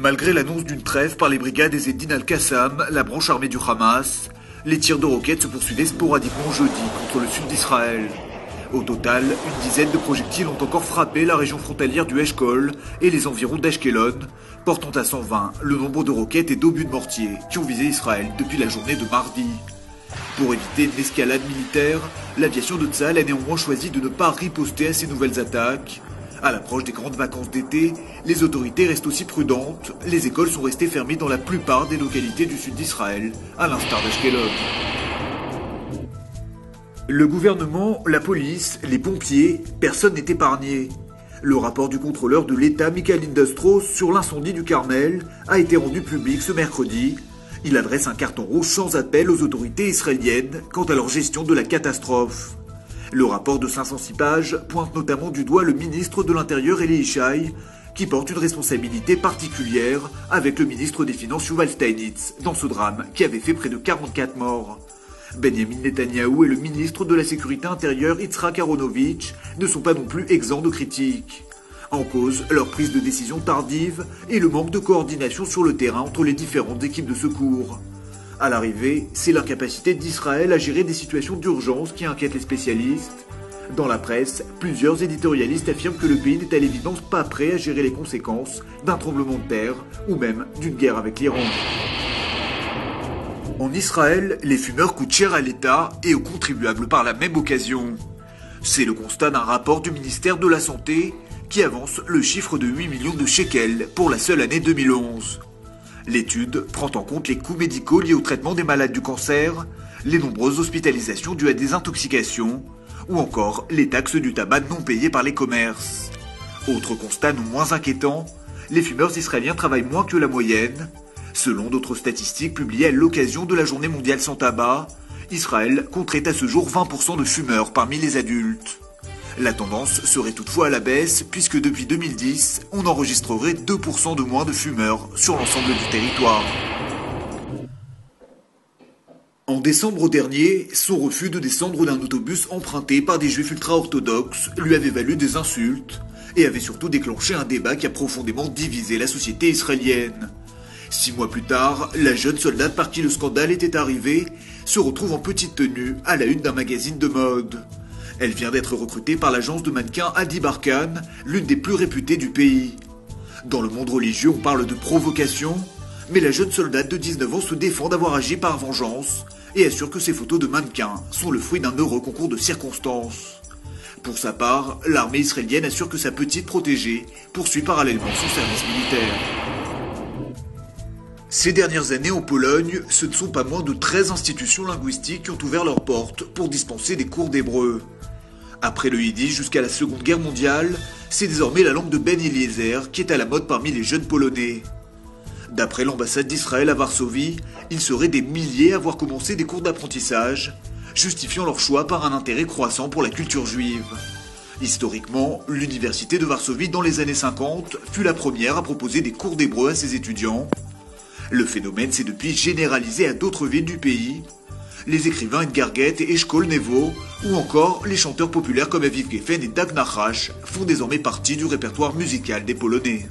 Malgré l'annonce d'une trêve par les brigades Ezzeddine al-Qassam, la branche armée du Hamas, les tirs de roquettes se poursuivaient sporadiquement jeudi contre le sud d'Israël. Au total, une dizaine de projectiles ont encore frappé la région frontalière du Eshkol et les environs d'Ashkelon, portant à 120 le nombre de roquettes et d'obus de mortier qui ont visé Israël depuis la journée de mardi. Pour éviter une escalade militaire, l'aviation de Tsahal a néanmoins choisi de ne pas riposter à ces nouvelles attaques. À l'approche des grandes vacances d'été, les autorités restent aussi prudentes. Les écoles sont restées fermées dans la plupart des localités du sud d'Israël, à l'instar d'Ashkelon. Le gouvernement, la police, les pompiers, personne n'est épargné. Le rapport du contrôleur de l'État, Michael Lindstrom, sur l'incendie du Carmel a été rendu public ce mercredi. Il adresse un carton rouge sans appel aux autorités israéliennes quant à leur gestion de la catastrophe. Le rapport de 506 pages pointe notamment du doigt le ministre de l'Intérieur Eli Yishai, qui porte une responsabilité particulière avec le ministre des Finances Yuval Steinitz dans ce drame qui avait fait près de 44 morts. Benjamin Netanyahou et le ministre de la Sécurité intérieure Yitzhak Aharonovitch ne sont pas non plus exempts de critiques. En cause, leur prise de décision tardive et le manque de coordination sur le terrain entre les différentes équipes de secours. À l'arrivée, c'est l'incapacité d'Israël à gérer des situations d'urgence qui inquiètent les spécialistes. Dans la presse, plusieurs éditorialistes affirment que le pays n'est à l'évidence pas prêt à gérer les conséquences d'un tremblement de terre ou même d'une guerre avec l'Iran. En Israël, les fumeurs coûtent cher à l'État et aux contribuables par la même occasion. C'est le constat d'un rapport du ministère de la Santé qui avance le chiffre de 8 millions de shekels pour la seule année 2011. L'étude prend en compte les coûts médicaux liés au traitement des malades du cancer, les nombreuses hospitalisations dues à des intoxications, ou encore les taxes du tabac non payées par les commerces. Autre constat non moins inquiétant, les fumeurs israéliens travaillent moins que la moyenne. Selon d'autres statistiques publiées à l'occasion de la Journée mondiale sans tabac, Israël compterait à ce jour 20% de fumeurs parmi les adultes. La tendance serait toutefois à la baisse puisque depuis 2010, on enregistrerait 2% de moins de fumeurs sur l'ensemble du territoire. En décembre dernier, son refus de descendre d'un autobus emprunté par des juifs ultra-orthodoxes lui avait valu des insultes et avait surtout déclenché un débat qui a profondément divisé la société israélienne. 6 mois plus tard, la jeune soldate par qui le scandale était arrivé se retrouve en petite tenue à la une d'un magazine de mode. Elle vient d'être recrutée par l'agence de mannequins Adi Barkan, l'une des plus réputées du pays. Dans le monde religieux, on parle de provocation, mais la jeune soldate de 19 ans se défend d'avoir agi par vengeance et assure que ses photos de mannequins sont le fruit d'un heureux concours de circonstances. Pour sa part, l'armée israélienne assure que sa petite protégée poursuit parallèlement son service militaire. Ces dernières années en Pologne, ce ne sont pas moins de 13 institutions linguistiques qui ont ouvert leurs portes pour dispenser des cours d'hébreu. Après le yiddish jusqu'à la Seconde Guerre mondiale, c'est désormais la langue de Ben Eliezer qui est à la mode parmi les jeunes Polonais. D'après l'ambassade d'Israël à Varsovie, ils seraient des milliers à avoir commencé des cours d'apprentissage, justifiant leur choix par un intérêt croissant pour la culture juive. Historiquement, l'université de Varsovie dans les années 50 fut la première à proposer des cours d'hébreu à ses étudiants. Le phénomène s'est depuis généralisé à d'autres villes du pays. Les écrivains Edgar Gett et Eshkol Nevo, ou encore les chanteurs populaires comme Aviv Geffen et Dag Nachash, font désormais partie du répertoire musical des Polonais.